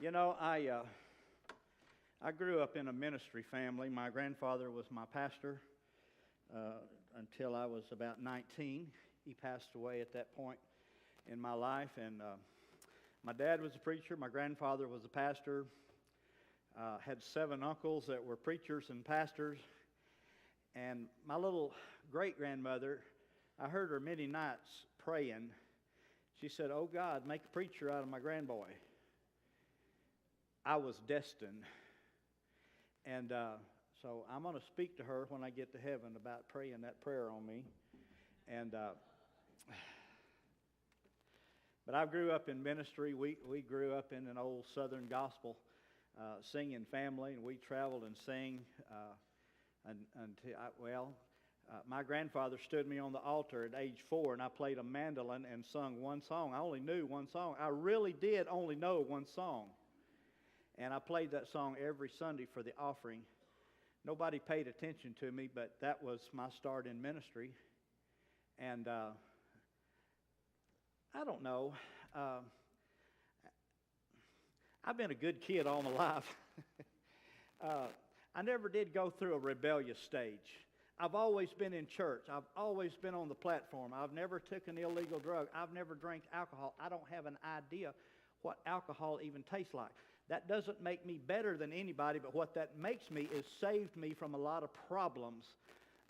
You know, I grew up in a ministry family. My grandfather was my pastor until I was about 19. He passed away at that point in my life, and my dad was a preacher. My grandfather was a pastor. Had 7 uncles that were preachers and pastors, and my little great-grandmother, I heard her many nights praying. She said, "Oh God, make a preacher out of my grandboy." I was destined. And so I'm going to speak to her when I get to heaven about praying that prayer on me. And but I grew up in ministry. We grew up in an old Southern gospel singing family, and we traveled and sang until my grandfather stood me on the altar at age 4, and I played a mandolin and sung one song. I only knew one song. I really did only know one song. And I played that song every Sunday for the offering. Nobody paid attention to me, but that was my start in ministry. And I don't know. I've been a good kid all my life. I never did go through a rebellious stage. I've always been in church. I've always been on the platform. I've never took an illegal drug. I've never drank alcohol. I don't have an idea what alcohol even tastes like. That doesn't make me better than anybody, but what that makes me is saved me from a lot of problems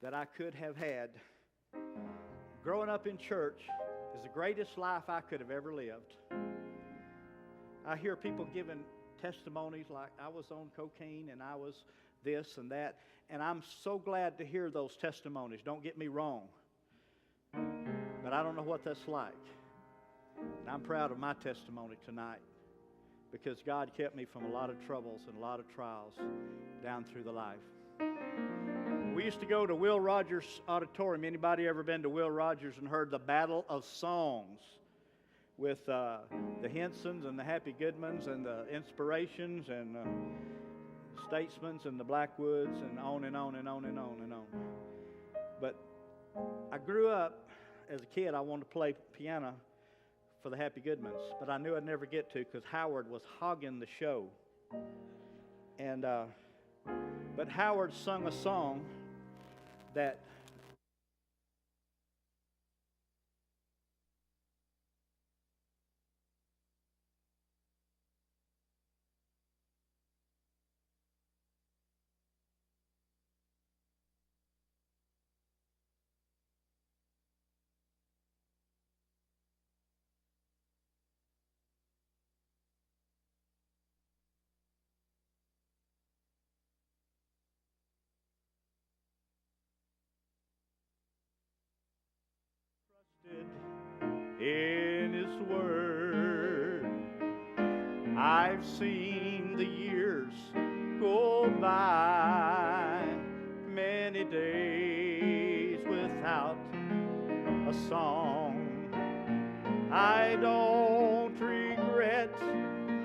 that I could have had. Growing up in church is the greatest life I could have ever lived. I hear people giving testimonies like I was on cocaine and I was this and that, and I'm so glad to hear those testimonies. Don't get me wrong, but I don't know what that's like. And I'm proud of my testimony tonight, because God kept me from a lot of troubles and a lot of trials down through the life. We used to go to Will Rogers Auditorium. Anybody ever been to Will Rogers and heard the Battle of Songs with the Hensons and the Happy Goodmans and the Inspirations and Statesmans and the Blackwoods and on and on and on and on and on. But I grew up as a kid, I wanted to play piano for the Happy Goodmans, but I knew I'd never get to because Howard was hogging the show. And but Howard sung a song that in His Word. I've seen the years go by, many days without a song. I don't regret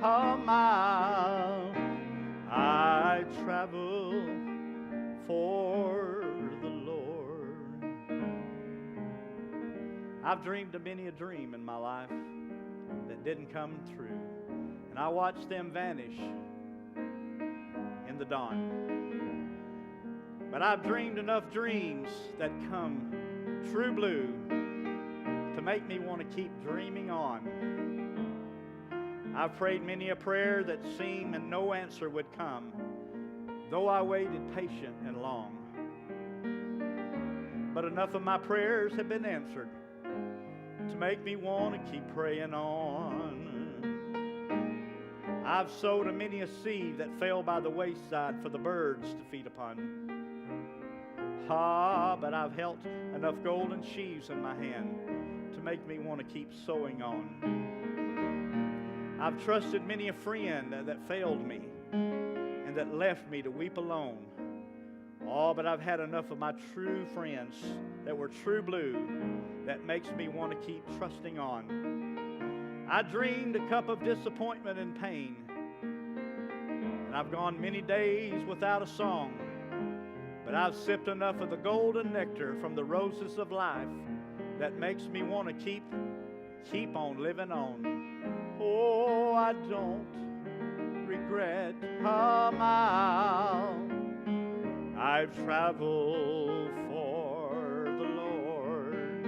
a mile I travel for the Lord. I've dreamed of many a dream in my life that didn't come true, and I watched them vanish in the dawn. But I've dreamed enough dreams that come true blue to make me want to keep dreaming on. I've prayed many a prayer that seemed and no answer would come, though I waited patient and long. But enough of my prayers have been answered to make me want to keep praying on. I've sowed a many a seed that fell by the wayside for the birds to feed upon. But I've held enough golden sheaves in my hand to make me want to keep sowing on. I've trusted many a friend that failed me and that left me to weep alone. But I've had enough of my true friends that were true blue that makes me want to keep trusting on. I dreamed a cup of disappointment and pain, and I've gone many days without a song, but I've sipped enough of the golden nectar from the roses of life that makes me want to keep on living on. Oh, I don't regret a mile I've traveled for the Lord.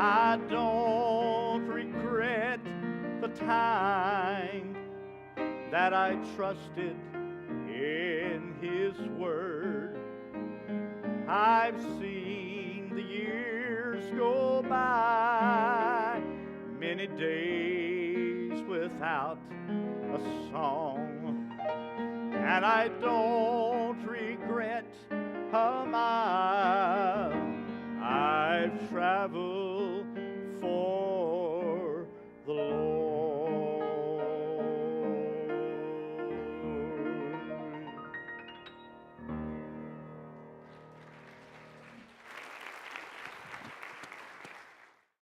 I don't regret the time that I trusted in His Word. I've seen the years go by, many days without a song, and I don't regret a mile I've traveled